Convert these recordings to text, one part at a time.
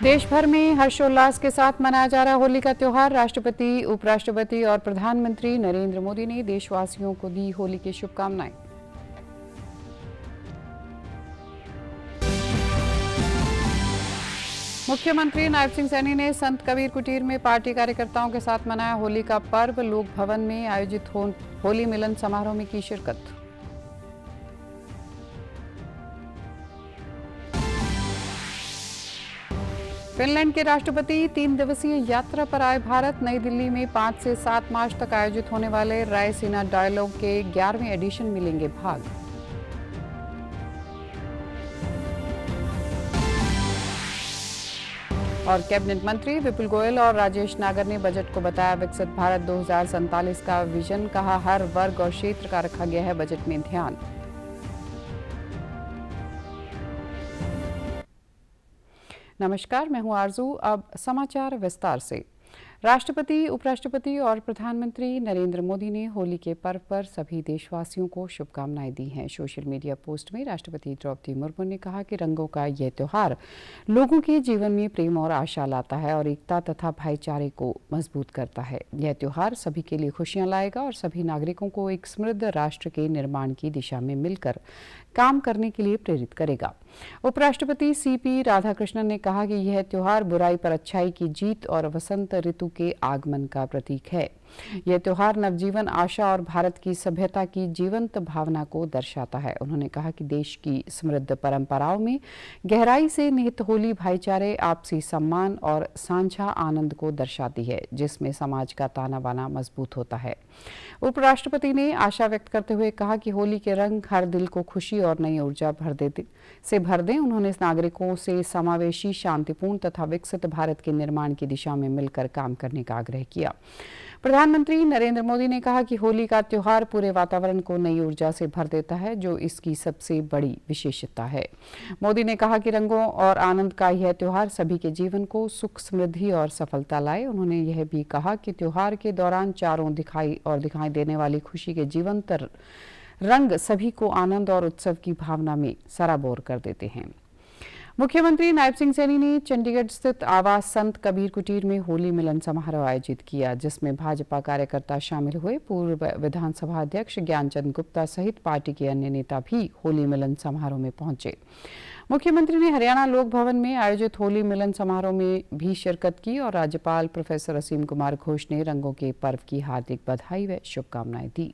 देश भर में हर्षोल्लास के साथ मनाया जा रहा होली का त्योहार। राष्ट्रपति, उपराष्ट्रपति और प्रधानमंत्री नरेंद्र मोदी ने देशवासियों को दी होली की शुभकामनाएं। मुख्यमंत्री नायब सिंह सैनी ने संत कबीर कुटीर में पार्टी कार्यकर्ताओं के साथ मनाया होली का पर्व। लोक भवन में आयोजित होली मिलन समारोह में की शिरकत। फिनलैंड के राष्ट्रपति 3 दिवसीय यात्रा पर आए भारत। नई दिल्ली में 5 से 7 मार्च तक आयोजित होने वाले रायसीना डायलॉग के 11वें एडिशन में लेंगे भाग। और कैबिनेट मंत्री विपुल गोयल और राजेश नागर ने बजट को बताया विकसित भारत 2047 का विजन। कहा, हर वर्ग और क्षेत्र का रखा गया है बजट में ध्यान। नमस्कार, मैं हूं आरजू। अब समाचार विस्तार से। राष्ट्रपति, उपराष्ट्रपति और प्रधानमंत्री नरेंद्र मोदी ने होली के पर्व पर सभी देशवासियों को शुभकामनाएं दी हैं। सोशल मीडिया पोस्ट में राष्ट्रपति द्रौपदी मुर्मू ने कहा कि रंगों का यह त्योहार लोगों के जीवन में प्रेम और आशा लाता है और एकता तथा भाईचारे को मजबूत करता है। यह त्योहार सभी के लिए खुशियां लाएगा और सभी नागरिकों को एक समृद्ध राष्ट्र के निर्माण की दिशा में मिलकर काम करने के लिए प्रेरित करेगा। उपराष्ट्रपति सीपी राधाकृष्णन ने कहा कि यह त्योहार बुराई पर अच्छाई की जीत और वसंत ऋतु के आगमन का प्रतीक है। यह त्योहार नवजीवन, आशा और भारत की सभ्यता की जीवंत भावना को दर्शाता है। उन्होंने कहा कि देश की समृद्ध परंपराओं में गहराई से निहित होली भाईचारे, आपसी सम्मान और साझा आनंद को दर्शाती है, जिसमें समाज का ताना बाना मजबूत होता है। उपराष्ट्रपति ने आशा व्यक्त करते हुए कहा कि होली के रंग हर दिल को खुशी और नई ऊर्जा भर दें। उन्होंने नागरिकों से समावेशी, शांतिपूर्ण तथा विकसित भारत के निर्माण की दिशा में मिलकर काम करने का आग्रह किया। प्रधानमंत्री नरेंद्र मोदी ने कहा कि होली का त्योहार पूरे वातावरण को नई ऊर्जा से भर देता है, जो इसकी सबसे बड़ी विशेषता है। मोदी ने कहा कि रंगों और आनंद का यह त्योहार सभी के जीवन को सुख, समृद्धि और सफलता लाए। उन्होंने यह भी कहा कि त्योहार के दौरान चारों दिखाई देने वाली खुशी के जीवंत रंग सभी को आनंद और उत्सव की भावना में सराबोर कर देते हैं। मुख्यमंत्री नायब सिंह सैनी ने चंडीगढ़ स्थित आवास संत कबीर कुटीर में होली मिलन समारोह आयोजित किया, जिसमें भाजपा कार्यकर्ता शामिल हुए। पूर्व विधानसभा अध्यक्ष ज्ञानचंद गुप्ता सहित पार्टी के अन्य नेता भी होली मिलन समारोह में पहुंचे। मुख्यमंत्री ने हरियाणा लोक भवन में आयोजित होली मिलन समारोह में भी शिरकत की और राज्यपाल प्रोफेसर असीम कुमार घोष ने रंगों के पर्व की हार्दिक बधाई व शुभकामनाएं दी।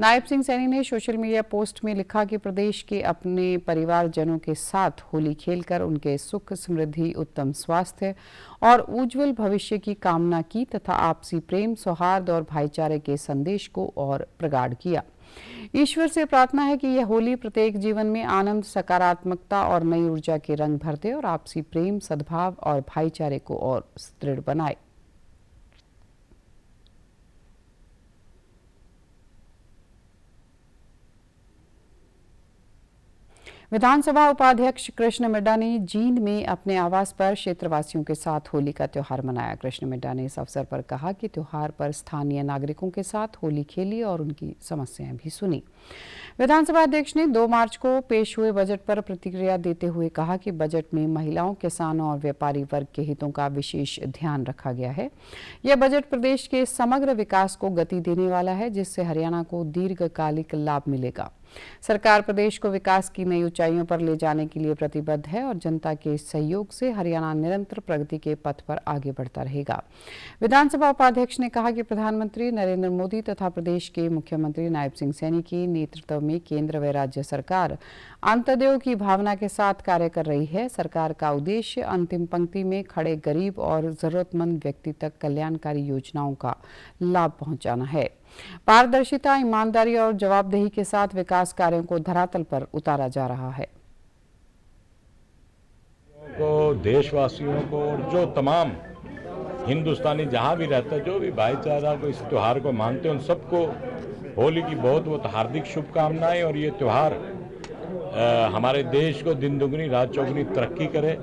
नायब सिंह सैनी ने सोशल मीडिया पोस्ट में लिखा कि प्रदेश के अपने परिवारजनों के साथ होली खेलकर उनके सुख, समृद्धि, उत्तम स्वास्थ्य और उज्जवल भविष्य की कामना की तथा आपसी प्रेम, सौहार्द और भाईचारे के संदेश को और प्रगाढ़ किया। ईश्वर से प्रार्थना है कि यह होली प्रत्येक जीवन में आनंद, सकारात्मकता और नई ऊर्जा के रंग भर दे और आपसी प्रेम, सद्भाव और भाईचारे को और सुदृढ़ बनाए। विधानसभा उपाध्यक्ष कृष्ण मिड्डा ने जींद में अपने आवास पर क्षेत्रवासियों के साथ होली का त्योहार मनाया। कृष्ण मिड्डा ने इस अवसर पर कहा कि त्योहार पर स्थानीय नागरिकों के साथ होली खेली और उनकी समस्याएं भी सुनी। विधानसभा अध्यक्ष ने 2 मार्च को पेश हुए बजट पर प्रतिक्रिया देते हुए कहा कि बजट में महिलाओं, किसानों और व्यापारी वर्ग के हितों का विशेष ध्यान रखा गया है। यह बजट प्रदेश के समग्र विकास को गति देने वाला है, जिससे हरियाणा को दीर्घकालिक लाभ मिलेगा। सरकार प्रदेश को विकास की नई ऊंचाइयों पर ले जाने के लिए प्रतिबद्ध है और जनता के सहयोग से हरियाणा निरंतर प्रगति के पथ पर आगे बढ़ता रहेगा। विधानसभा उपाध्यक्ष ने कहा कि प्रधानमंत्री नरेंद्र मोदी तथा प्रदेश के मुख्यमंत्री नायब सिंह सैनी के नेतृत्व में केंद्र व राज्य सरकार अंत्योदय की भावना के साथ कार्य कर रही है। सरकार का उद्देश्य अंतिम पंक्ति में खड़े गरीब और जरूरतमंद व्यक्ति तक कल्याणकारी योजनाओं का लाभ पहुंचाना है। पारदर्शिता, ईमानदारी और जवाबदेही के साथ विकास कार्यों को धरातल पर उतारा जा रहा है। देशवासियों को और जो तमाम हिंदुस्तानी जहां भी रहता है, जो भी भाईचारा को इस त्योहार को मानते हैं, उन सबको होली की बहुत बहुत हार्दिक शुभकामनाएं। और ये त्यौहार हमारे देश को दिन दुगनी रात चौगुनी तरक्की करे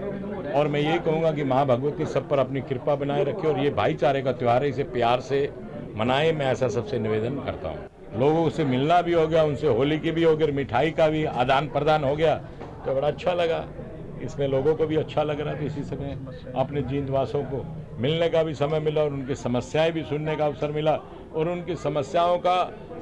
और मैं यही कहूँगा कि माँ भगवती सब पर अपनी कृपा बनाए रखे और ये भाईचारे का त्यौहार है, इसे प्यार से मनाए। मैं ऐसा सबसे निवेदन करता हूँ। लोगों से मिलना भी हो गया, उनसे होली की भी हो गई, मिठाई का भी आदान प्रदान हो गया, तो बड़ा अच्छा लगा। इसमें लोगों को भी अच्छा लग रहा है। तो इसी समय अपने जींदवासियों को मिलने का भी समय मिला और उनकी समस्याएं भी सुनने का अवसर मिला और उनकी समस्याओं का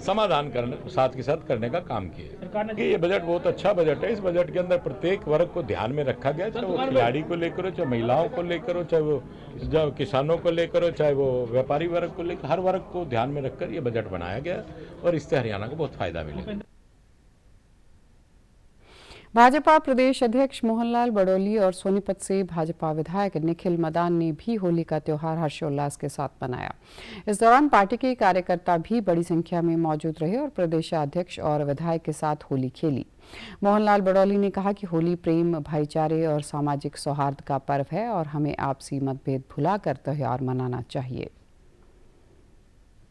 समाधान करने साथ के साथ करने का काम किया। ये बजट बहुत अच्छा बजट है। इस बजट के अंदर प्रत्येक वर्ग को ध्यान में रखा गया, चाहे वो खिलाड़ी को लेकर हो, चाहे महिलाओं को लेकर हो, चाहे वो किसानों को लेकर हो, चाहे वो व्यापारी वर्ग को लेकर, हर वर्ग को ध्यान में रखकर ये बजट बनाया गया और इससे हरियाणा को बहुत फायदा मिलेगा। भाजपा प्रदेश अध्यक्ष मोहनलाल बड़ौली और सोनीपत से भाजपा विधायक निखिल मदान ने भी होली का त्योहार हर्षोल्लास के साथ मनाया। इस दौरान पार्टी के कार्यकर्ता भी बड़ी संख्या में मौजूद रहे और प्रदेशाध्यक्ष और विधायक के साथ होली खेली। मोहनलाल बड़ौली ने कहा कि होली प्रेम, भाईचारे और सामाजिक सौहार्द का पर्व है और हमें आपसी मतभेद भुलाकर त्योहार मनाना चाहिए।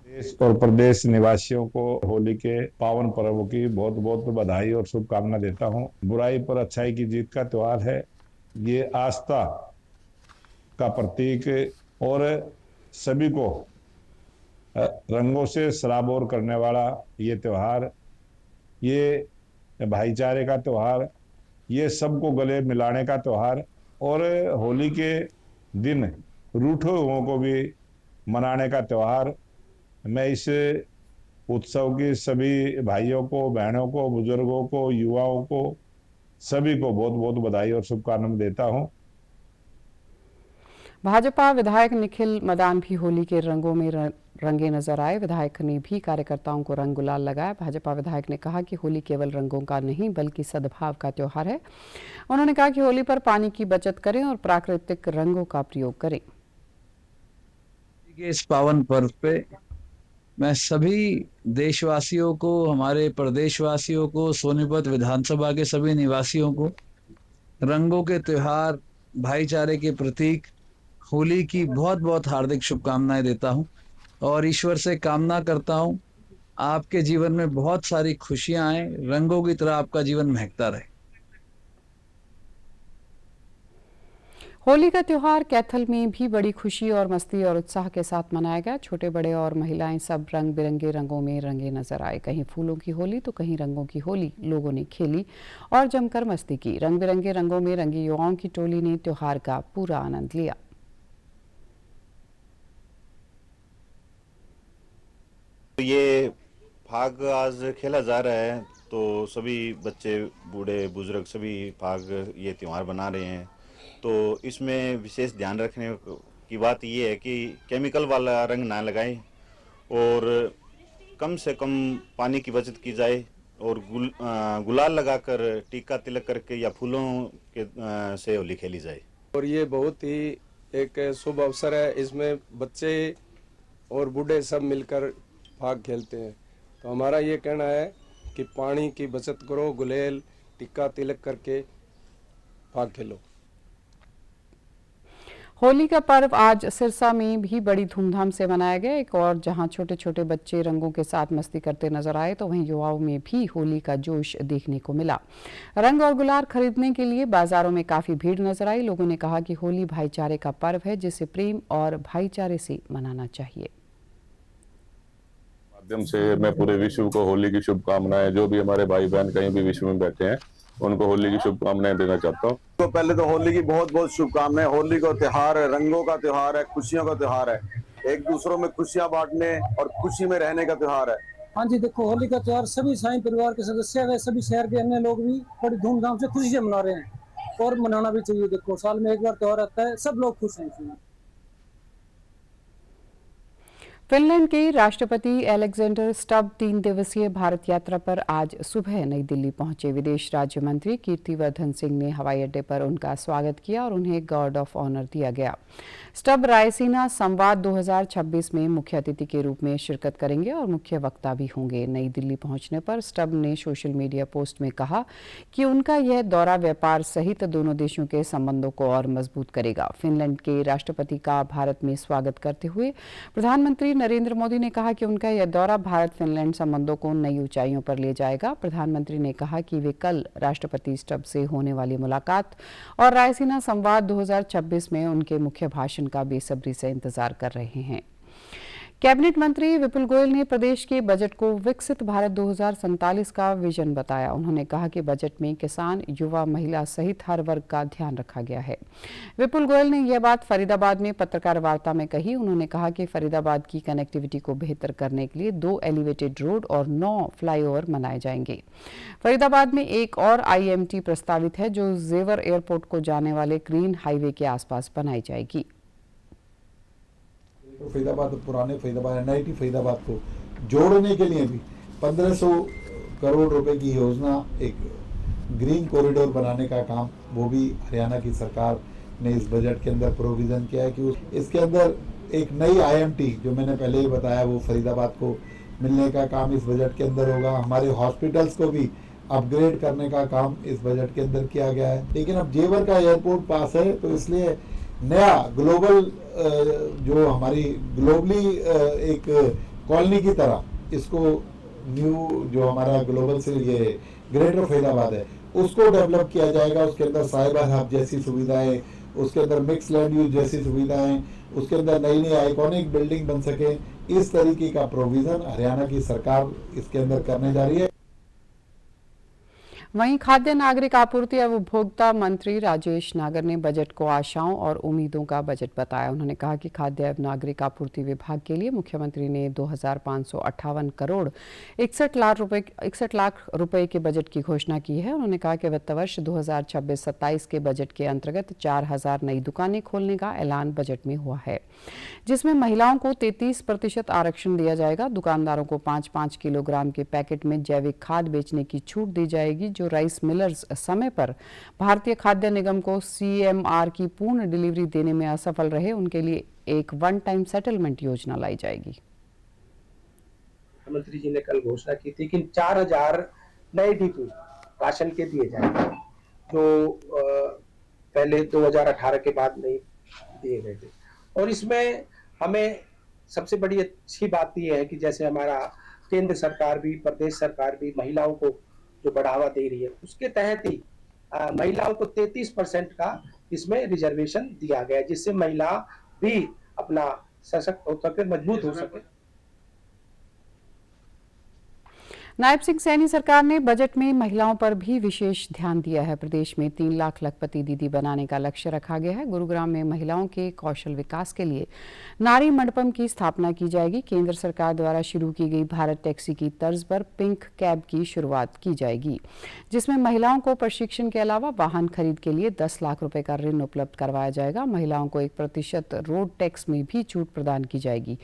देश और प्रदेश निवासियों को होली के पावन पर्व की बहुत बहुत बधाई और शुभकामना देता हूं। बुराई पर अच्छाई की जीत का त्योहार है। ये आस्था का प्रतीक और सभी को रंगों से सराबोर करने वाला ये त्योहार, ये भाईचारे का त्योहार, ये सबको गले मिलाने का त्योहार और होली के दिन रूठे हुओं को भी मनाने का त्योहार। मैं इस उत्सव की सभी भाइयों को, बहनों को, बुजुर्गों को, युवाओं को, सभी को बहुत बहुत बधाई और शुभकामनाएं देता हूं। भाजपा विधायक निखिल मदान भी होली के रंगों में रंगे नजर आए। विधायक ने भी कार्यकर्ताओं को रंग गुलाल लगाया। भाजपा विधायक ने कहा कि होली केवल रंगों का नहीं बल्कि सद्भाव का त्योहार है। उन्होंने कहा कि होली पर पानी की बचत करें और प्राकृतिक रंगों का प्रयोग करें। इस पावन पर्व पे मैं सभी देशवासियों को, हमारे प्रदेशवासियों को, सोनीपत विधानसभा के सभी निवासियों को रंगों के त्योहार, भाईचारे के प्रतीक होली की बहुत बहुत हार्दिक शुभकामनाएं देता हूं और ईश्वर से कामना करता हूं आपके जीवन में बहुत सारी खुशियां आए, रंगों की तरह आपका जीवन महकता रहे। होली का त्योहार कैथल में भी बड़ी खुशी और मस्ती और उत्साह के साथ मनाया गया। छोटे बड़े और महिलाएं सब रंग बिरंगे रंगों में रंगे नजर आए। कहीं फूलों की होली तो कहीं रंगों की होली लोगों ने खेली और जमकर मस्ती की। रंग बिरंगे रंगों में रंगी युवाओं की टोली ने त्योहार का पूरा आनंद लिया। ये फाग आज खेला जा रहा है तो सभी बच्चे, बूढ़े, बुजुर्ग सभी फाग ये त्यौहार बना रहे हैं। तो इसमें विशेष ध्यान रखने की बात ये है कि केमिकल वाला रंग ना लगाएं और कम से कम पानी की बचत की जाए और गुलाल लगाकर, टीका तिलक करके या फूलों के से होली खेली जाए। और ये बहुत ही एक शुभ अवसर है। इसमें बच्चे और बूढ़े सब मिलकर फाग खेलते हैं। तो हमारा ये कहना है कि पानी की बचत करो, गुलेल टिक्का तिलक करके फाग खेलो। होली का पर्व आज सिरसा में भी बड़ी धूमधाम से मनाया गया। एक और जहां छोटे छोटे बच्चे रंगों के साथ मस्ती करते नजर आए तो वहीं युवाओं में भी होली का जोश देखने को मिला। रंग और गुलाल खरीदने के लिए बाजारों में काफी भीड़ नजर आई। लोगों ने कहा कि होली भाईचारे का पर्व है जिसे प्रेम और भाईचारे से मनाना चाहिए। माध्यम से मैं पूरे विश्व को होली की शुभकामनाएं, जो भी हमारे भाई बहन कहीं भी विश्व में बैठे हैं उनको होली की शुभकामनाएं देना चाहता हूँ। तो पहले तो होली की बहुत बहुत शुभकामनाएं। होली का त्योहार है, रंगों का त्योहार है, खुशियों का त्योहार है, एक दूसरों में खुशियां बांटने और खुशी में रहने का त्योहार है। हाँ जी, देखो होली का त्योहार सभी साईं परिवार के सदस्य व सभी शहर के अन्य लोग भी बड़ी धूमधाम से खुशी से मना रहे हैं और मनाना भी चाहिए। देखो साल में एक बार त्योहार आता है, सब लोग खुश हैं इसमें। फिनलैंड के राष्ट्रपति अलेक्जेंडर स्टब 3 दिवसीय भारत यात्रा पर आज सुबह नई दिल्ली पहुंचे। विदेश राज्य मंत्री कीर्तिवर्धन सिंह ने हवाई अड्डे पर उनका स्वागत किया और उन्हें गार्ड ऑफ ऑनर दिया गया। स्टब रायसीना संवाद 2026 में मुख्य अतिथि के रूप में शिरकत करेंगे और मुख्य वक्ता भी होंगे। नई दिल्ली पहुंचने पर स्टब ने सोशल मीडिया पोस्ट में कहा कि उनका यह दौरा व्यापार सहित दोनों देशों के संबंधों को और मजबूत करेगा। फिनलैंड के राष्ट्रपति का भारत में स्वागत करते हुए प्रधानमंत्री नरेंद्र मोदी ने कहा कि उनका यह दौरा भारत फिनलैंड संबंधों को नई ऊंचाइयों पर ले जाएगा। प्रधानमंत्री ने कहा कि वे कल राष्ट्रपति स्टब से होने वाली मुलाकात और रायसीना संवाद 2026 में उनके मुख्य भाषण का बेसब्री से इंतजार कर रहे हैं। कैबिनेट मंत्री विपुल गोयल ने प्रदेश के बजट को विकसित भारत 2047 का विजन बताया। उन्होंने कहा कि बजट में किसान, युवा, महिला सहित हर वर्ग का ध्यान रखा गया है। विपुल गोयल ने यह बात फरीदाबाद में पत्रकार वार्ता में कही। उन्होंने कहा कि फरीदाबाद की कनेक्टिविटी को बेहतर करने के लिए 2 एलिवेटेड रोड और 9 फ्लाईओवर बनाए जाएंगे। फरीदाबाद में एक और IMT प्रस्तावित है जो जेवर एयरपोर्ट को जाने वाले ग्रीन हाईवे के आसपास बनाई जाएगी। तो फरीदाबाद, पुराने फरीदाबाद, NIT फरीदाबाद को जोड़ने के लिए भी 1500 करोड़ रुपए की योजना, एक ग्रीन कॉरिडोर बनाने का काम, वो भी हरियाणा की सरकार ने इस बजट के अंदर प्रोविजन किया है कि इसके अंदर एक नई IMT, जो मैंने पहले ही बताया, वो फरीदाबाद को मिलने का काम इस बजट के अंदर होगा। हमारे हॉस्पिटल्स को भी अपग्रेड करने का काम इस बजट के अंदर किया गया है। लेकिन अब जेवर का एयरपोर्ट पास है, तो इसलिए नया ग्लोबल, जो हमारी ग्लोबली एक कॉलोनी की तरह इसको न्यू, जो हमारा ग्लोबल से ये ग्रेटर फरीदाबाद है, उसको डेवलप किया जाएगा। उसके अंदर साइबर हब जैसी सुविधाएं, उसके अंदर मिक्स लैंड यूज जैसी सुविधाएं, उसके अंदर नई नई आइकॉनिक बिल्डिंग बन सके, इस तरीके का प्रोविजन हरियाणा की सरकार इसके अंदर करने जा रही है। वहीं खाद्य नागरिक आपूर्ति एवं उपभोक्ता मंत्री राजेश नागर ने बजट को आशाओं और उम्मीदों का बजट बताया। उन्होंने कहा कि खाद्य एवं नागरिक आपूर्ति विभाग के लिए मुख्यमंत्री ने 2558 करोड़ 61 लाख रुपए के बजट की घोषणा की है। उन्होंने कहा कि वित्त वर्ष 2026-27 के बजट के अंतर्गत 4000 नई दुकानें खोलने का ऐलान बजट में हुआ है, जिसमें महिलाओं को 33% आरक्षण दिया जाएगा। दुकानदारों को 5-5 किलोग्राम के पैकेट में जैविक खाद बेचने की छूट दी जाएगी। जो राइस मिलर्स समय पर भारतीय खाद्य निगम को CMR की पूर्ण डिलीवरी देने में असफल रहे, उनके लिए एक वन टाइम सेटलमेंट योजना लाई जाएगी। मुख्यमंत्री जी ने कल घोषणा की थी कि 4000 नए डिपो राशन के दिए जाएंगे, जो पहले 2018 के बाद नहीं दिए गए थे। और इसमें हमें सबसे बड़ी अच्छी बात यह है कि जैसे हमारा केंद्र सरकार भी, प्रदेश सरकार भी महिलाओं को जो बढ़ावा दे रही है, उसके तहत ही महिलाओं को 33% का इसमें रिजर्वेशन दिया गया है, जिससे महिला भी अपना सशक्त हो सके, मजबूत हो सके। नायब सिंह सैनी सरकार ने बजट में महिलाओं पर भी विशेष ध्यान दिया है। प्रदेश में 3 लाख लखपति दीदी बनाने का लक्ष्य रखा गया है। गुरुग्राम में महिलाओं के कौशल विकास के लिए नारी मंडपम की स्थापना की जाएगी। केंद्र सरकार द्वारा शुरू की गई भारत टैक्सी की तर्ज पर पिंक कैब की शुरुआत की जाएगी, जिसमें महिलाओं को प्रशिक्षण के अलावा वाहन खरीद के लिए 10 लाख रुपए का ऋण उपलब्ध करवाया जाएगा। महिलाओं को 1% रोड टैक्स में भी छूट प्रदान की जाएगी।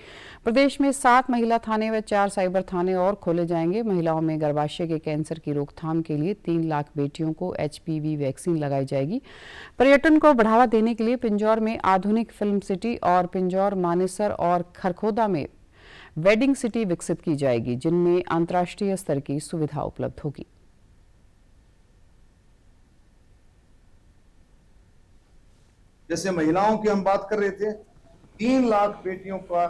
प्रदेश में 7 महिला थाने व 4 साइबर थाने और खोले जाएंगे। महिलाओं में गर्भाशय के कैंसर की रोकथाम के लिए 3 लाख बेटियों को HPV वैक्सीन लगाई जाएगी। पर्यटन को बढ़ावा देने के लिए पिंजौर में आधुनिक फिल्म सिटी और पिंजौर, मानेसर और खरखोदा में वेडिंग सिटी विकसित की जाएगी, जिनमें अंतर्राष्ट्रीय स्तर की सुविधा उपलब्ध होगी। जैसे महिलाओं की हम बात कर रहे थे, 3 लाख बेटियों का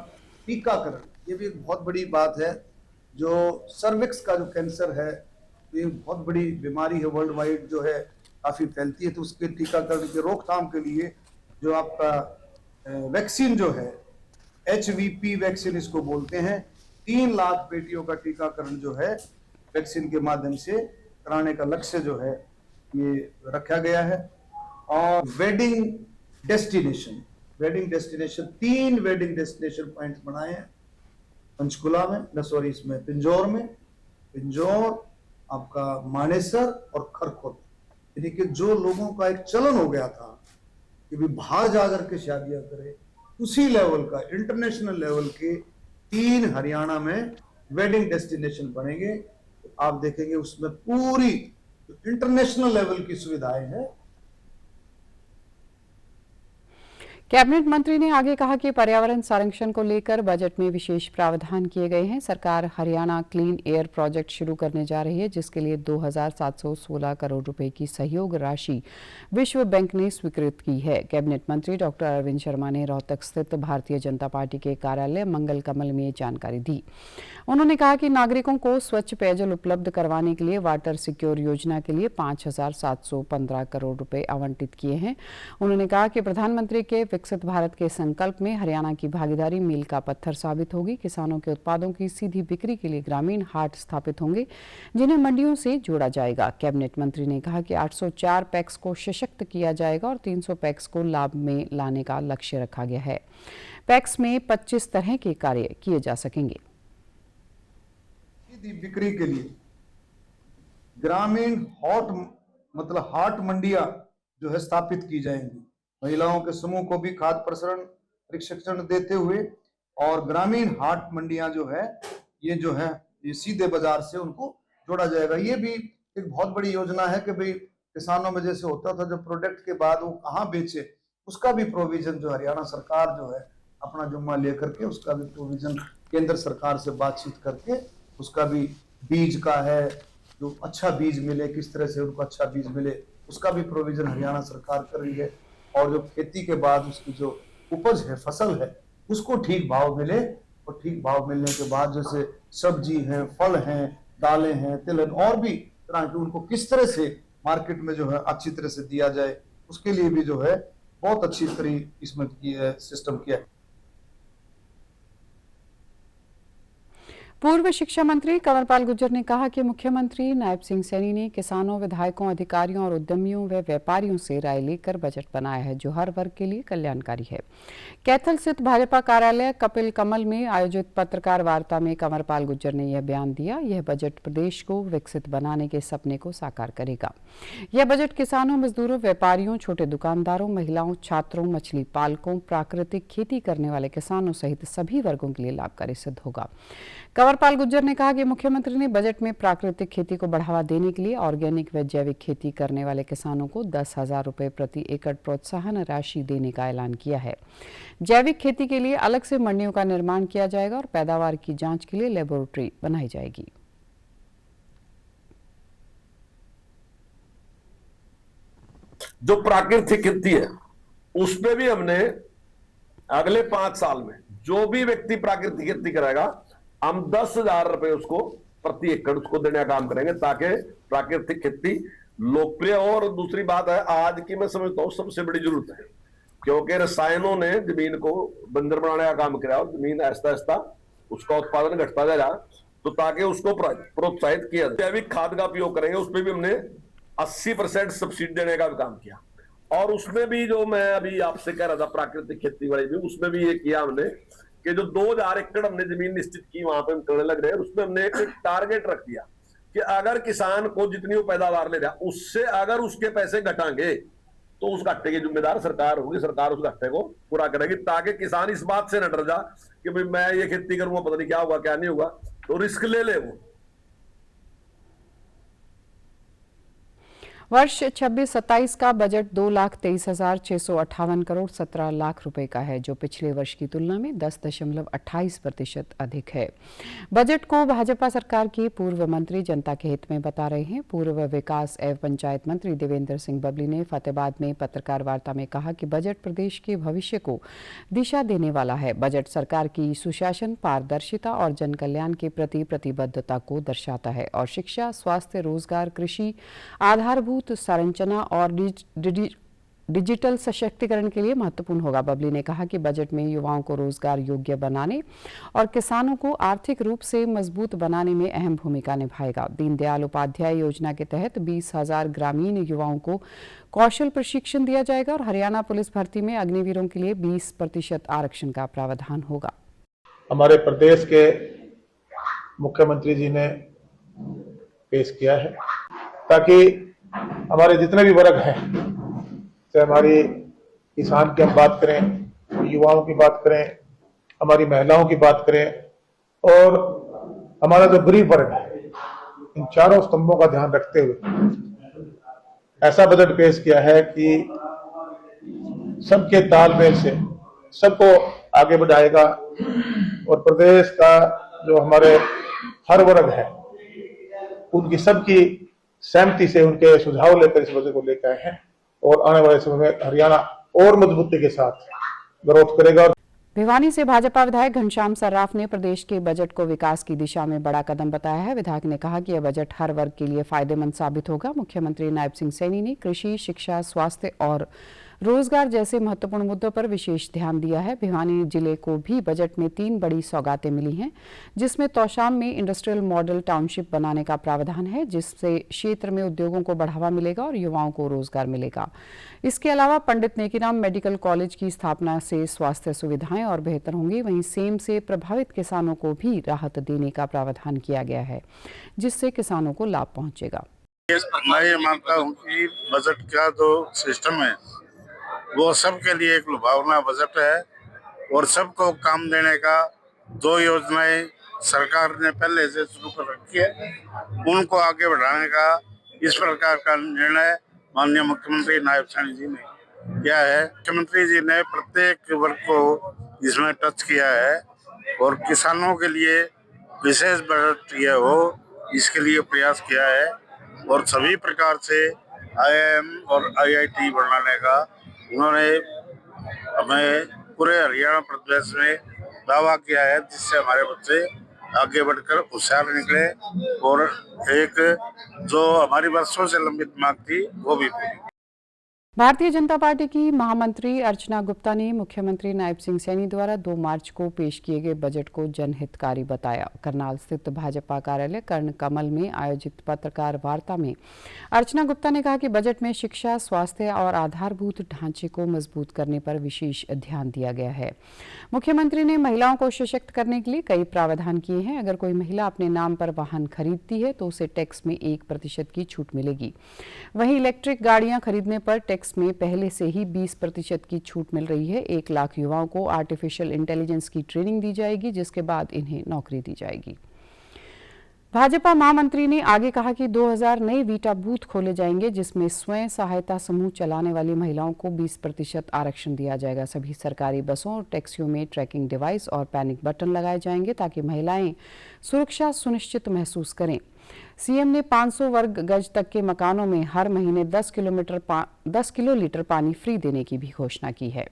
टीकाकरण, ये भी एक बहुत बड़ी बात है। जो सर्विक्स का जो कैंसर है, ये बहुत बड़ी बीमारी है, वर्ल्ड वाइड जो है काफी फैलती है, तो उसके टीकाकरण की रोकथाम के लिए जो आपका वैक्सीन जो है, HVP वैक्सीन इसको बोलते हैं, 3 लाख बेटियों का टीकाकरण जो है वैक्सीन के माध्यम से कराने का लक्ष्य जो है ये रखा गया है। और wedding destination 3 wedding destination points बनाए हैं पंचकुला में, इसमें पिंजौर, आपका मानेसर और खरखोदा। यानी कि जो लोगों का एक चलन हो गया था कि भी बाहर जाकर के शादियां करें, उसी लेवल का इंटरनेशनल लेवल के 3 हरियाणा में वेडिंग डेस्टिनेशन बनेंगे। तो आप देखेंगे उसमें पूरी इंटरनेशनल लेवल की सुविधाएं हैं। कैबिनेट मंत्री ने आगे कहा कि पर्यावरण संरक्षण को लेकर बजट में विशेष प्रावधान किए गए हैं। सरकार हरियाणा क्लीन एयर प्रोजेक्ट शुरू करने जा रही है, जिसके लिए 2716 करोड़ रुपए की सहयोग राशि विश्व बैंक ने स्वीकृत की है। कैबिनेट मंत्री डॉक्टर अरविंद शर्मा ने रोहतक स्थित भारतीय जनता पार्टी के कार्यालय मंगल कमल में ये जानकारी दी। उन्होंने कहा कि नागरिकों को स्वच्छ पेयजल उपलब्ध करवाने के लिए वाटर सिक्योर योजना के लिए 5715 करोड़ रुपए आवंटित किए हैं। उन्होंने कहा कि प्रधानमंत्री के विकसित भारत के संकल्प में हरियाणा की भागीदारी मील का पत्थर साबित होगी। किसानों के उत्पादों की सीधी बिक्री के लिए ग्रामीण हाट स्थापित होंगे, जिन्हें मंडियों से जोड़ा जाएगा। कैबिनेट मंत्री ने कहा कि 804 पैक्स को सशक्त किया जाएगा और 300 पैक्स को लाभ में लाने का लक्ष्य रखा गया है। पैक्स में 25 तरह के कार्य किए जा सकेंगे। सीधी बिक्री के लिए ग्रामीण हाट मंडियां जो है स्थापित की जाएंगी। महिलाओं के समूह को भी खाद्य प्रशिक्षण देते हुए और ग्रामीण हाट मंडियां जो है ये सीधे बाजार से उनको जोड़ा जाएगा। ये भी एक बहुत बड़ी योजना है कि भाई किसानों में जैसे होता था जो प्रोडक्ट के बाद वो कहाँ बेचे, उसका भी प्रोविजन जो हरियाणा सरकार जो है अपना जुम्मा लेकर के उसका भी प्रोविजन केंद्र सरकार से बातचीत करके उसका भी बीज का है, जो अच्छा बीज मिले, किस तरह से उनको अच्छा बीज मिले, उसका भी प्रोविजन हरियाणा सरकार कर रही है। और जो खेती के बाद उसकी जो उपज है, फसल है, उसको ठीक भाव मिले और ठीक भाव मिलने के बाद जैसे सब्जी है, फल हैं, दालें हैं, तिलहन और भी तरह के उनको किस तरह से मार्केट में जो है अच्छी तरह से दिया जाए, उसके लिए भी जो है बहुत अच्छी तरह इसमें सिस्टम किया है। पूर्व शिक्षा मंत्री कंवरपाल गुर्जर ने कहा कि मुख्यमंत्री नायब सिंह सैनी ने किसानों, विधायकों, अधिकारियों और उद्यमियों व व्यापारियों से राय लेकर बजट बनाया है, जो हर वर्ग के लिए कल्याणकारी है। कैथल स्थित भाजपा कार्यालय कपिल कमल में आयोजित पत्रकार वार्ता में कंवरपाल गुर्जर ने यह बयान दिया। यह बजट प्रदेश को विकसित बनाने के सपने को साकार करेगा। यह बजट किसानों, मजदूरों, व्यापारियों, छोटे दुकानदारों, महिलाओं, छात्रों, मछली पालकों, प्राकृतिक खेती करने वाले किसानों सहित सभी वर्गों के लिए लाभकारी सिद्ध होगा। कंवरपाल गुर्जर ने कहा कि मुख्यमंत्री ने बजट में प्राकृतिक खेती को बढ़ावा देने के लिए ऑर्गेनिक व जैविक खेती करने वाले किसानों को 10,000 रुपये प्रति एकड़ प्रोत्साहन राशि देने का ऐलान किया है। जैविक खेती के लिए अलग से मंडियों का निर्माण किया जाएगा और पैदावार की जांच के लिए लेबोरेटरी बनाई जाएगी। जो प्राकृतिक खेती है उसमें भी हमने अगले 5 साल में जो भी व्यक्ति प्राकृतिक खेती कराएगा, हम 10,000 रुपए उसको प्रति एकड़ उसको देने का काम करेंगे, ताकि प्राकृतिक खेती लोकप्रिय हो। और दूसरी बात है, आज की मैं समझता हूँ सबसे बड़ी जरूरत है, क्योंकि रसायनों ने जमीन को बंजर बनाने का काम किया और जमीन आहिस्ता आहिस्ता उसका उत्पादन घटता जा रहा, तो ताकि उसको प्रोत्साहित किया जाए। जैविक खाद का उपयोग करेंगे, उसमें भी हमने 80% सब्सिडी देने का भी काम किया। और उसमें भी जो मैं अभी आपसे कह रहा था प्राकृतिक खेती वाली भी, उसमें भी ये किया हमने कि जो 2000 एकड़ हमने जमीन निश्चित की वहां पे हम करने लग रहे हैं। उसमें हमने एक टारगेट रख दिया कि अगर किसान को जितनी वो पैदावार ले रहा उससे अगर उसके पैसे घटाएंगे तो उस घाटे की जिम्मेदार सरकार होगी, सरकार उस घाटे को पूरा करेगी, ताकि किसान इस बात से न डर जा कि भाई मैं ये खेती करूंगा पता नहीं क्या होगा क्या नहीं होगा, तो रिस्क ले ले वो। वर्ष 26-27 का बजट 2,23,658 करोड़ 17 लाख रुपए का है, जो पिछले वर्ष की तुलना में 10.28% अधिक है। बजट को भाजपा सरकार के पूर्व मंत्री जनता के हित में बता रहे हैं। पूर्व विकास एवं पंचायत मंत्री देवेंद्र सिंह बबली ने फतेहाबाद में पत्रकार वार्ता में कहा कि बजट प्रदेश के भविष्य को दिशा देने वाला है। बजट सरकार की सुशासन, पारदर्शिता और जन कल्याण के प्रति प्रतिबद्धता को दर्शाता है और शिक्षा, स्वास्थ्य, रोजगार, कृषि, आधारभूत संरचना और डिजिटल सशक्तिकरण के लिए महत्वपूर्ण होगा। बबली ने कहा कि बजट में युवाओं को रोजगार योग्य बनाने और किसानों को आर्थिक रूप से मजबूत बनाने में अहम भूमिका निभाएगा। दीनदयाल उपाध्याय योजना के तहत 20,000 ग्रामीण युवाओं को कौशल प्रशिक्षण दिया जाएगा और हरियाणा पुलिस भर्ती में अग्निवीरों के लिए 20% आरक्षण का प्रावधान होगा। हमारे प्रदेश के मुख्यमंत्री जी ने पेश किया है ताकि हमारे जितने भी वर्ग हैं, चाहे हमारी किसान की हम बात करें, युवाओं की बात करें, हमारी महिलाओं की बात करें और हमारा जो गरीब वर्ग है, इन चारों स्तंभों का ध्यान रखते हुए ऐसा बजट पेश किया है कि सबके तालमेल से सबको आगे बढ़ाएगा और प्रदेश का जो हमारे हर वर्ग है उनकी सबकी सहमति से उनके सुझाव लेकर इस बजट को लेकर आए हैं और आने वाले समय में हरियाणा और मजबूती के साथ ग्रोथ करेगा। भिवानी से भाजपा विधायक घनश्याम सर्राफ ने प्रदेश के बजट को विकास की दिशा में बड़ा कदम बताया है। विधायक ने कहा कि यह बजट हर वर्ग के लिए फायदेमंद साबित होगा। मुख्यमंत्री नायब सिंह सैनी ने कृषि, शिक्षा, स्वास्थ्य और रोजगार जैसे महत्वपूर्ण मुद्दों पर विशेष ध्यान दिया है। भिवानी जिले को भी बजट में 3 बड़ी सौगातें मिली हैं, जिसमें तौशाम में इंडस्ट्रियल मॉडल टाउनशिप बनाने का प्रावधान है, जिससे क्षेत्र में उद्योगों को बढ़ावा मिलेगा और युवाओं को रोजगार मिलेगा। इसके अलावा पंडित नेकीराम मेडिकल कॉलेज की स्थापना से स्वास्थ्य सुविधाएं और बेहतर होंगी। वहीं सेम से प्रभावित किसानों को भी राहत देने का प्रावधान किया गया है, जिससे किसानों को लाभ पहुंचेगा। मैं ये मानता हूँ कि बजट का जो सिस्टम है वो सबके लिए एक लुभावना बजट है और सबको काम देने का जो योजनाएं सरकार ने पहले से शुरू कर रखी है उनको आगे बढ़ाने का इस प्रकार का निर्णय माननीय मुख्यमंत्री नायब सैनी जी ने किया है। मुख्यमंत्री जी ने प्रत्येक वर्ग को इसमें टच किया है और किसानों के लिए विशेष बजट ये हो इसके लिए प्रयास किया है और सभी प्रकार से IIM और IIT बढ़ाने का उन्होंने हमें पूरे हरियाणा प्रदेश में दावा किया है, जिससे हमारे बच्चे आगे बढ़कर होशियार निकले और एक जो हमारी वर्षों से लंबित मांग थी वो भी पूरी। भारतीय जनता पार्टी की महामंत्री अर्चना गुप्ता ने मुख्यमंत्री नायब सिंह सैनी द्वारा 2 मार्च को पेश किए गए बजट को जनहितकारी बताया। करनाल स्थित भाजपा कार्यालय कर्ण कमल में आयोजित पत्रकार वार्ता में अर्चना गुप्ता ने कहा कि बजट में शिक्षा, स्वास्थ्य और आधारभूत ढांचे को मजबूत करने पर विशेष ध्यान दिया गया है। मुख्यमंत्री ने महिलाओं को सशक्त करने के लिए कई प्रावधान किए हैं। अगर कोई महिला अपने नाम पर वाहन खरीदती है तो उसे टैक्स में 1% की छूट मिलेगी। वहीं इलेक्ट्रिक गाड़ियां खरीदने पर टैक्स में पहले से ही 20% की छूट मिल रही है। 1 लाख युवाओं को आर्टिफिशियल इंटेलिजेंस की ट्रेनिंग दी जाएगी, जिसके बाद इन्हें नौकरी दी जाएगी। भाजपा महामंत्री ने आगे कहा कि 2000 नए वीटा बूथ खोले जाएंगे, जिसमें स्वयं सहायता समूह चलाने वाली महिलाओं को 20% आरक्षण दिया जाएगा। सभी सरकारी बसों और टैक्सियों में ट्रैकिंग डिवाइस और पैनिक बटन लगाए जाएंगे ताकि महिलाएं सुरक्षा सुनिश्चित महसूस करें। सीएम ने 500 वर्ग गज तक के मकानों में हर महीने 10 किलोलीटर पानी फ्री देने की भी घोषणा की है।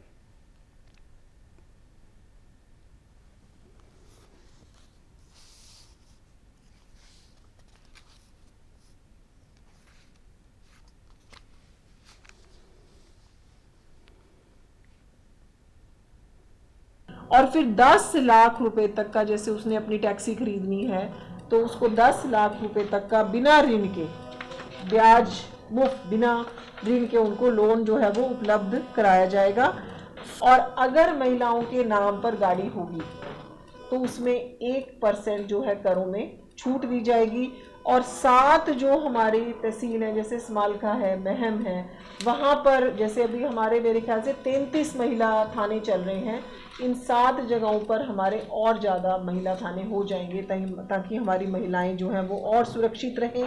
और फिर 10 लाख रुपए तक का, जैसे उसने अपनी टैक्सी खरीदनी है तो उसको 10 लाख रुपए तक का बिना ऋण के, ब्याज मुफ्त बिना ऋण के उनको लोन जो है वो उपलब्ध कराया जाएगा। और अगर महिलाओं के नाम पर गाड़ी होगी तो उसमें 1% जो है करों में छूट दी जाएगी। और 7 जो हमारी तहसील है, जैसे समालखा है, महम है, वहाँ पर जैसे अभी हमारे मेरे ख्याल से 33 महिला थाने चल रहे हैं। इन 7 जगहों पर हमारे और ज़्यादा महिला थाने हो जाएंगे ताकि हमारी महिलाएं जो हैं वो और सुरक्षित रहें।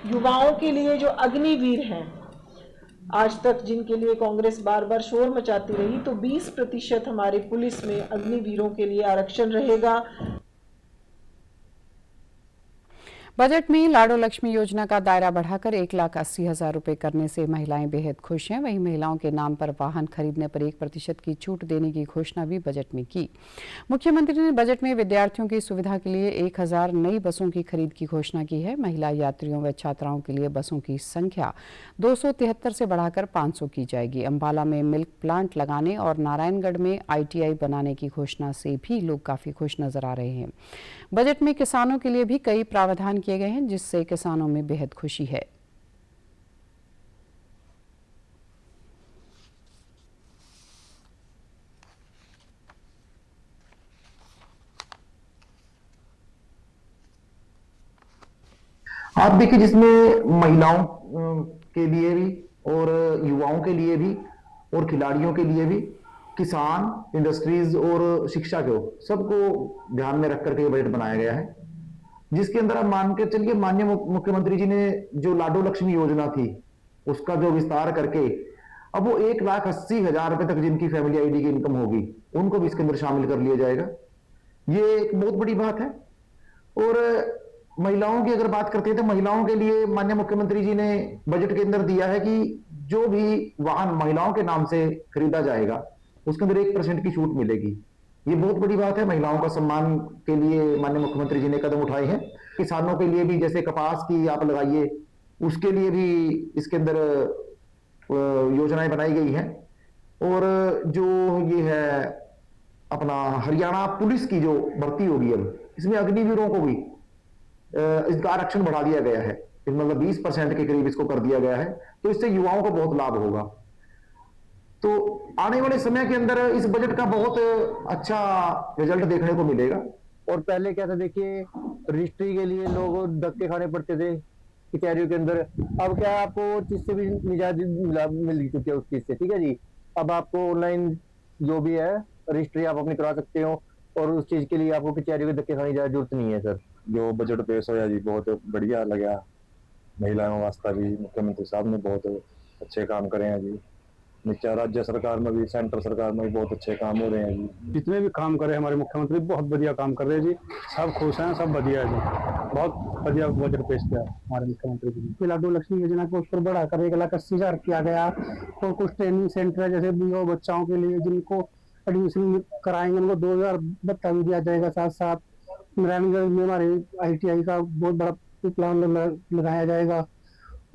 युवाओं के लिए जो अग्निवीर हैं, आज तक जिनके लिए कांग्रेस बार बार शोर मचाती रही, तो 20% हमारे पुलिस में अग्निवीरों के लिए आरक्षण रहेगा। बजट में लाडो लक्ष्मी योजना का दायरा बढ़ाकर 1,80,000 रुपए करने से महिलाएं बेहद खुश हैं। वहीं महिलाओं के नाम पर वाहन खरीदने पर 1% की छूट देने की घोषणा भी बजट में की। मुख्यमंत्री ने बजट में विद्यार्थियों की सुविधा के लिए 1000 नई बसों की खरीद की घोषणा की है। महिला यात्रियों व छात्राओं के लिए बसों की संख्या 273 से बढ़ाकर 500 की जाएगी। अंबाला में मिल्क प्लांट लगाने और नारायणगढ़ में ITI बनाने की घोषणा से भी लोग काफी खुश नजर आ रहे हैं। बजट में किसानों के लिए भी कई प्रावधान किए गए हैं, जिससे किसानों में बेहद खुशी है। आप देखिए, जिसमें महिलाओं के लिए भी और युवाओं के लिए भी और खिलाड़ियों के लिए भी, किसान, इंडस्ट्रीज और शिक्षा को सबको ध्यान में रख करके ये बजट बनाया गया है, जिसके अंदर आप मान के चलिए माननीय मुख्यमंत्री जी ने जो लाडो लक्ष्मी योजना थी उसका जो विस्तार करके अब वो 1,80,000 रुपए तक जिनकी फैमिली ID की इनकम होगी उनको भी इसके अंदर शामिल कर लिया जाएगा। ये एक बहुत बड़ी बात है। और महिलाओं की अगर बात करते हैं तो महिलाओं के लिए माननीय मुख्यमंत्री जी ने बजट के अंदर दिया है कि जो भी वाहन महिलाओं के नाम से खरीदा जाएगा उसके अंदर 1% की छूट मिलेगी। ये बहुत बड़ी बात है। महिलाओं का सम्मान के लिए माननीय मुख्यमंत्री जी ने कदम उठाए हैं। किसानों के लिए भी जैसे कपास की आप लगाइए, उसके लिए भी इसके अंदर योजनाएं बनाई गई हैं। और जो ये है अपना हरियाणा पुलिस की जो भर्ती होगी अब, इसमें अग्निवीरों को भी इसका आरक्षण बढ़ा दिया गया है, मतलब 20% के करीब इसको कर दिया गया है। तो इससे युवाओं को बहुत लाभ होगा। तो आने वाले समय के अंदर इस बजट का बहुत अच्छा रिजल्ट देखने को मिलेगा। और पहले क्या था, देखिए रजिस्ट्री के लिए लोग धक्के खाने पड़ते थे कचहरियों के अंदर। अब क्या आपको चीज से भी निजात मिल चुकी है उस चीज से, ठीक है जी। अब आपको ऑनलाइन जो भी है रजिस्ट्री आप अपनी करा सकते हो और उस चीज के लिए आपको कचहरियों के धक्के खाने की जरूरत नहीं है सर। जो बजट पेश होया जी बहुत बढ़िया लगा। महिलाओं वास्ते भी मुख्यमंत्री साहब ने बहुत अच्छे काम करे हैं जी। नीचे राज्य सरकार में भी, सेंटर सरकार में भी बहुत अच्छे काम हो रहे हैं जी। जितने भी काम करे हमारे मुख्यमंत्री बहुत बढ़िया काम कर रहे हैं जी। सब खुश हैं, सब बढ़िया है जी। बहुत बढ़िया बजट पेश किया हमारे मुख्यमंत्री जी। लाडू लक्ष्मी योजना को उस पर बढ़ाकर 1,80,000 किया गया। और कुछ ट्रेनिंग सेंटर है जैसे बीओ बच्चाओं के लिए जिनको एडमिशन कराएंगे उनको 2,000 भत्ता भी दिया जाएगा। साथ साथ नारायणगढ़ में हमारे ITI का बहुत बड़ा प्लान लगाया जाएगा।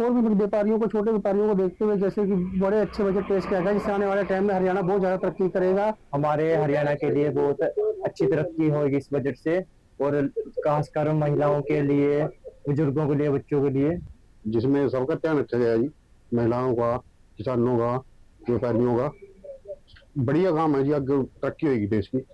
और भी व्यापारियों को, छोटे व्यापारियों को देखते हुए जैसे कि बड़े अच्छे बजट पेश किया गया, जिससे आने वाले टाइम में हरियाणा बहुत ज्यादा तरक्की करेगा। हमारे हरियाणा के लिए बहुत अच्छी तरक्की होगी इस बजट से, और खासकर महिलाओं के लिए, बुजुर्गों के लिए, बच्चों के लिए, जिसमें सबका ध्यान रखा गया जी। महिलाओं का, किसानों का, व्यापारियों का बढ़िया काम है जी। आगे तरक्की होगी देश की।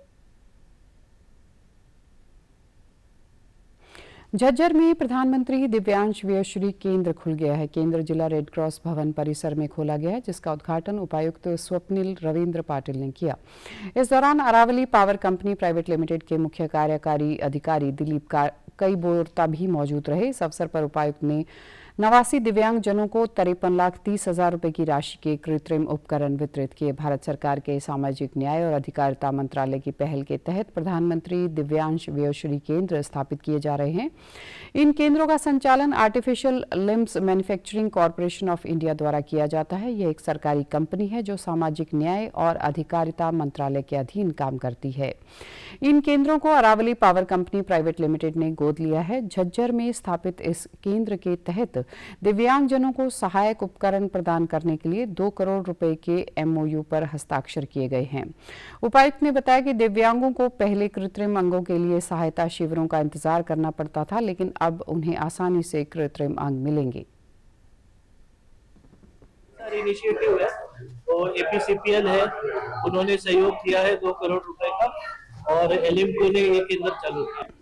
झज्जर में प्रधानमंत्री दिव्यांश व्ययश्री केंद्र खुल गया है। केंद्र जिला रेड क्रॉस भवन परिसर में खोला गया है, जिसका उद्घाटन उपायुक्त स्वप्निल रविंद्र पाटिल ने किया। इस दौरान Aravali power company private limited के मुख्य कार्यकारी अधिकारी दिलीप कई बोरता भी मौजूद रहे। इस अवसर पर उपायुक्त ने 89 दिव्यांग जनों को 53,30,000 रुपए की राशि के कृत्रिम उपकरण वितरित किए। भारत सरकार के सामाजिक न्याय और अधिकारिता मंत्रालय की पहल के तहत प्रधानमंत्री दिव्यांश व्ययश्री केंद्र स्थापित किए जा रहे हैं। इन केंद्रों का संचालन artificial limbs manufacturing corporation of India द्वारा किया जाता है। यह एक सरकारी कंपनी है जो सामाजिक न्याय और अधिकारिता मंत्रालय के अधीन काम करती है। इन केंद्रों को Aravali power company private limited ने गोद लिया है। झज्जर में स्थापित इस केंद्र के तहत दिव्यांगजनों को सहायक उपकरण प्रदान करने के लिए 2 करोड़ रुपए के MOU पर हस्ताक्षर किए गए हैं। उपायुक्त ने बताया कि दिव्यांगों को पहले कृत्रिम अंगों के लिए सहायता शिविरों का इंतजार करना पड़ता था, लेकिन अब उन्हें आसानी से कृत्रिम अंग मिलेंगे। इनिशिएटिव है और APCPL है, उन्होंने सहयोग किया है 2 करोड़ रुपए का, और एलिम्को ने ये केंद्र चालू किया।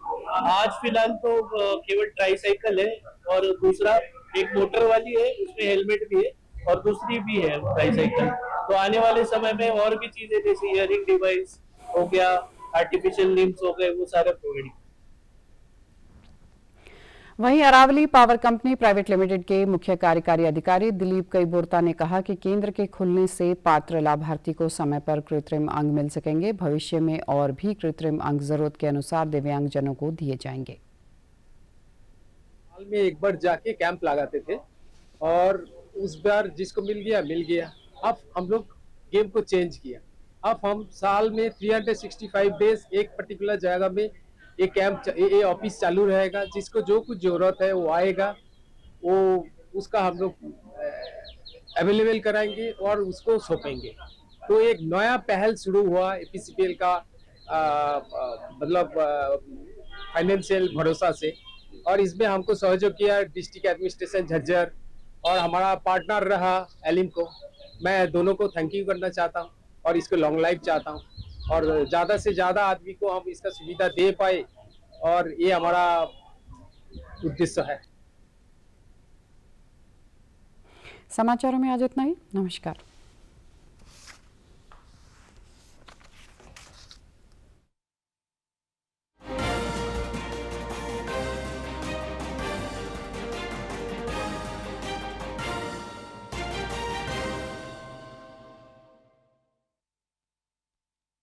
आज फिलहाल तो केवल ट्राईसाइकिल है और दूसरा एक मोटर वाली है, उसमें हेलमेट भी है, और दूसरी भी है ट्राईसाइकिल। तो आने वाले समय में और भी चीजें जैसे हियरिंग डिवाइस हो गया, आर्टिफिशियल लिम्स हो गए, वो सारे प्रोवाइड। वहीं Aravali power company private limited के मुख्य कार्यकारी अधिकारी दिलीप कई बोरता ने कहा कि केंद्र के खुलने से पात्र लाभार्थी को समय पर कृत्रिम अंग मिल सकेंगे। भविष्य में और भी कृत्रिम अंग जरूरत के अनुसार दिव्यांगजनों को दिए जाएंगे। साल में एक बार जाके कैंप लगाते थे और उस बार जिसको मिल गया। अब हम लोग गेम को चेंज किया। अब हम साल में 365 डेज एक पर्टिकुलर जगह में ये कैंप, ये ऑफिस चालू रहेगा। जिसको जो कुछ जरूरत है वो आएगा, वो उसका हम लोग अवेलेबल कराएंगे और उसको सौंपेंगे। तो एक नया पहल शुरू हुआ APCPL का, मतलब फाइनेंशियल भरोसा से, और इसमें हमको सहयोग किया डिस्ट्रिक्ट एडमिनिस्ट्रेशन झज्जर और हमारा पार्टनर रहा एलिम्को। मैं दोनों को थैंक यू करना चाहता हूँ और इसको लॉन्ग लाइफ चाहता हूँ, और ज़्यादा से ज़्यादा आदमी को हम इसका सुविधा दे पाए, और ये हमारा उद्देश्य है। समाचारों में आज इतना ही। नमस्कार।